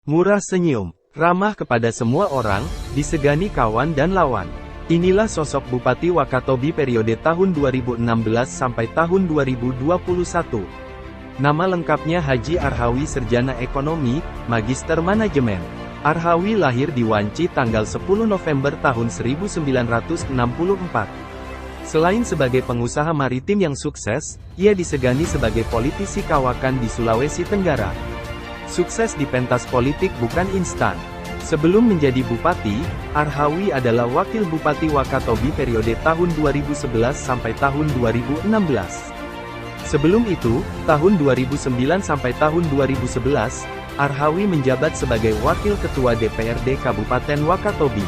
Murah senyum, ramah kepada semua orang, disegani kawan dan lawan. Inilah sosok Bupati Wakatobi periode tahun 2016 sampai tahun 2021. Nama lengkapnya Haji Arhawi Sarjana Ekonomi, Magister Manajemen. Arhawi lahir di Wanci tanggal 10 November tahun 1964. Selain sebagai pengusaha maritim yang sukses, ia disegani sebagai politisi kawakan di Sulawesi Tenggara. Sukses di pentas politik bukan instan. Sebelum menjadi bupati, Arhawi adalah wakil bupati Wakatobi periode tahun 2011 sampai tahun 2016. Sebelum itu, tahun 2009 sampai tahun 2011, Arhawi menjabat sebagai wakil ketua DPRD Kabupaten Wakatobi.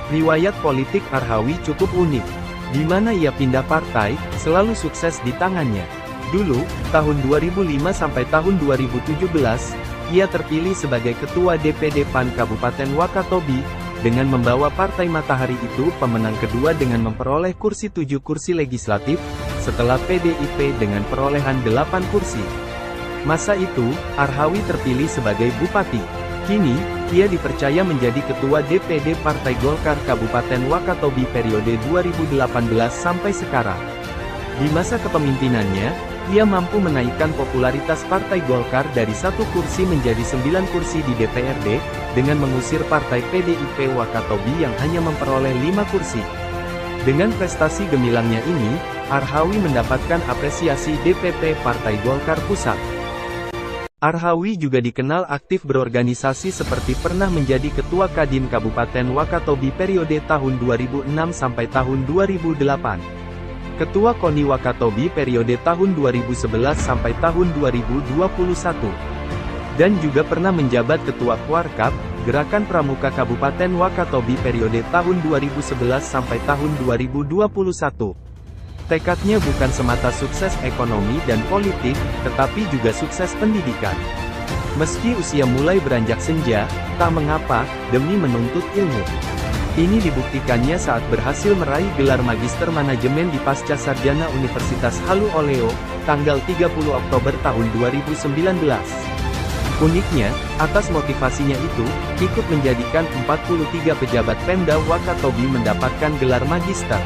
Riwayat politik Arhawi cukup unik, di mana ia pindah partai, selalu sukses di tangannya. Dulu, tahun 2005 sampai tahun 2017, ia terpilih sebagai Ketua DPD PAN Kabupaten Wakatobi, dengan membawa Partai Matahari itu pemenang kedua dengan memperoleh 7 kursi legislatif, setelah PDIP dengan perolehan 8 kursi. Masa itu, Arhawi terpilih sebagai bupati. Kini, ia dipercaya menjadi Ketua DPD Partai Golkar Kabupaten Wakatobi periode 2018 sampai sekarang. Di masa kepemimpinannya, ia mampu menaikkan popularitas Partai Golkar dari 1 kursi menjadi 9 kursi di DPRD, dengan mengusir Partai PDIP Wakatobi yang hanya memperoleh 5 kursi. Dengan prestasi gemilangnya ini, Arhawi mendapatkan apresiasi DPP Partai Golkar Pusat. Arhawi juga dikenal aktif berorganisasi seperti pernah menjadi Ketua Kadin Kabupaten Wakatobi periode tahun 2006 sampai tahun 2008. Ketua KONI Wakatobi periode tahun 2011 sampai tahun 2021. Dan juga pernah menjabat Ketua Kuarkap, Gerakan Pramuka Kabupaten Wakatobi periode tahun 2011 sampai tahun 2021. Tekadnya bukan semata sukses ekonomi dan politik, tetapi juga sukses pendidikan. Meski usia mulai beranjak senja, tak mengapa, demi menuntut ilmu. Ini dibuktikannya saat berhasil meraih gelar Magister Manajemen di Pasca Sarjana Universitas Halu Oleo, tanggal 30 Oktober tahun 2019. Uniknya, atas motivasinya itu, ikut menjadikan 43 pejabat Pemda Wakatobi mendapatkan gelar Magister.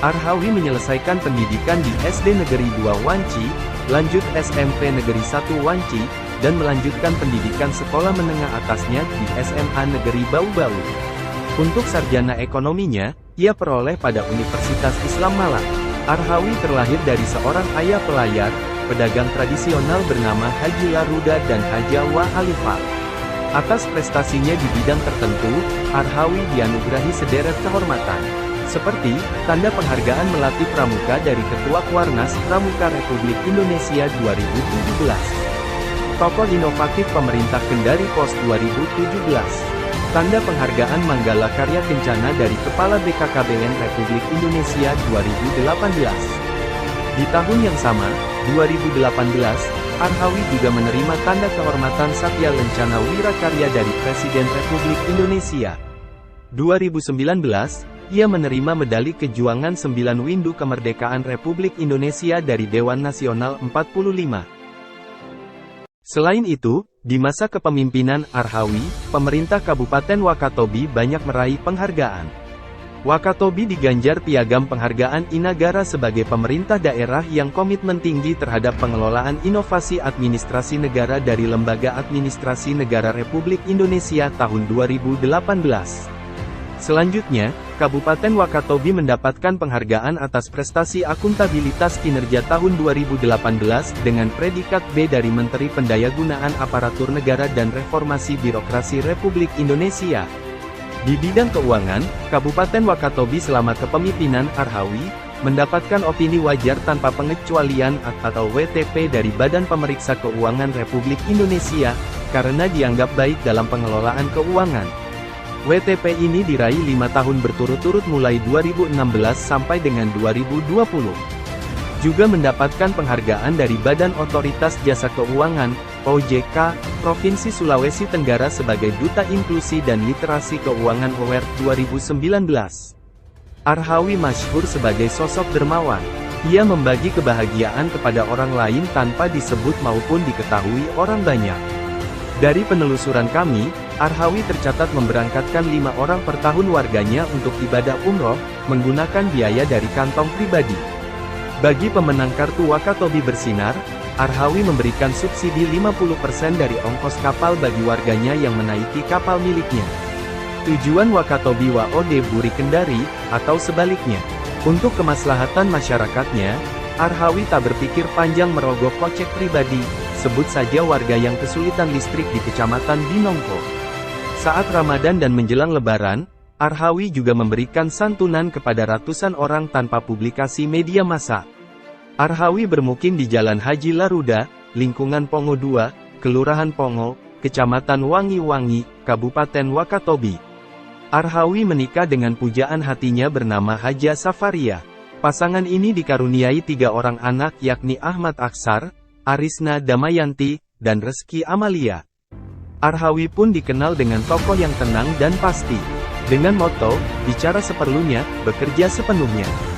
Arhawi menyelesaikan pendidikan di SD Negeri 2 Wanci, lanjut SMP Negeri 1 Wanci, dan melanjutkan pendidikan sekolah menengah atasnya di SMA Negeri Bau-Bau. Untuk sarjana ekonominya, ia peroleh pada Universitas Islam Malang. Arhawi terlahir dari seorang ayah pelayar, pedagang tradisional bernama Haji Laruda dan Hajawa Halifah. Atas prestasinya di bidang tertentu, Arhawi dianugerahi sederet kehormatan, seperti tanda penghargaan Melati Pramuka dari Ketua Kuarnas Pramuka Republik Indonesia 2017. Tokoh inovatif pemerintah Kendari Pos 2017. Tanda penghargaan Manggala Karya Kencana dari Kepala BKKBN Republik Indonesia 2018. Di tahun yang sama, 2018, Arhawi juga menerima tanda kehormatan Satya Lencana Wirakarya dari Presiden Republik Indonesia. 2019, ia menerima medali kejuangan 9 Windu Kemerdekaan Republik Indonesia dari Dewan Nasional 45. Selain itu, di masa kepemimpinan Arhawi, pemerintah Kabupaten Wakatobi banyak meraih penghargaan. Wakatobi diganjar piagam penghargaan Inagara sebagai pemerintah daerah yang komitmen tinggi terhadap pengelolaan inovasi administrasi negara dari Lembaga Administrasi Negara Republik Indonesia tahun 2018. Selanjutnya, Kabupaten Wakatobi mendapatkan penghargaan atas prestasi akuntabilitas kinerja tahun 2018 dengan predikat B dari Menteri Pendayagunaan Aparatur Negara dan Reformasi Birokrasi Republik Indonesia. Di bidang keuangan, Kabupaten Wakatobi selama kepemimpinan Arhawi, mendapatkan opini wajar tanpa pengecualian atau WTP dari Badan Pemeriksa Keuangan Republik Indonesia, karena dianggap baik dalam pengelolaan keuangan. WTP ini diraih 5 tahun berturut-turut mulai 2016 sampai dengan 2020. Juga mendapatkan penghargaan dari Badan Otoritas Jasa Keuangan, OJK, Provinsi Sulawesi Tenggara sebagai Duta Inklusi dan Literasi Keuangan Award 2019. Arhawi masyhur sebagai sosok dermawan. Ia membagi kebahagiaan kepada orang lain tanpa disebut maupun diketahui orang banyak. Dari penelusuran kami, Arhawi tercatat memberangkatkan 5 orang per tahun warganya untuk ibadah umroh, menggunakan biaya dari kantong pribadi. Bagi pemenang kartu Wakatobi Bersinar, Arhawi memberikan subsidi 50% dari ongkos kapal bagi warganya yang menaiki kapal miliknya. Tujuan Wakatobi WOD Buri Kendari, atau sebaliknya. Untuk kemaslahatan masyarakatnya, Arhawi tak berpikir panjang merogoh kocek pribadi, sebut saja warga yang kesulitan listrik di Kecamatan Binongko. Saat Ramadan dan menjelang Lebaran, Arhawi juga memberikan santunan kepada ratusan orang tanpa publikasi media massa. Arhawi bermukim di Jalan Haji Laruda, lingkungan Pongo 2, Kelurahan Pongo, Kecamatan Wangi-Wangi, Kabupaten Wakatobi. Arhawi menikah dengan pujaan hatinya bernama Haja Safaria. Pasangan ini dikaruniai 3 orang anak yakni Ahmad Aksar, Arisna Damayanti, dan Reski Amalia. Arhawi pun dikenal dengan tokoh yang tenang dan pasti. Dengan moto, bicara seperlunya, bekerja sepenuhnya.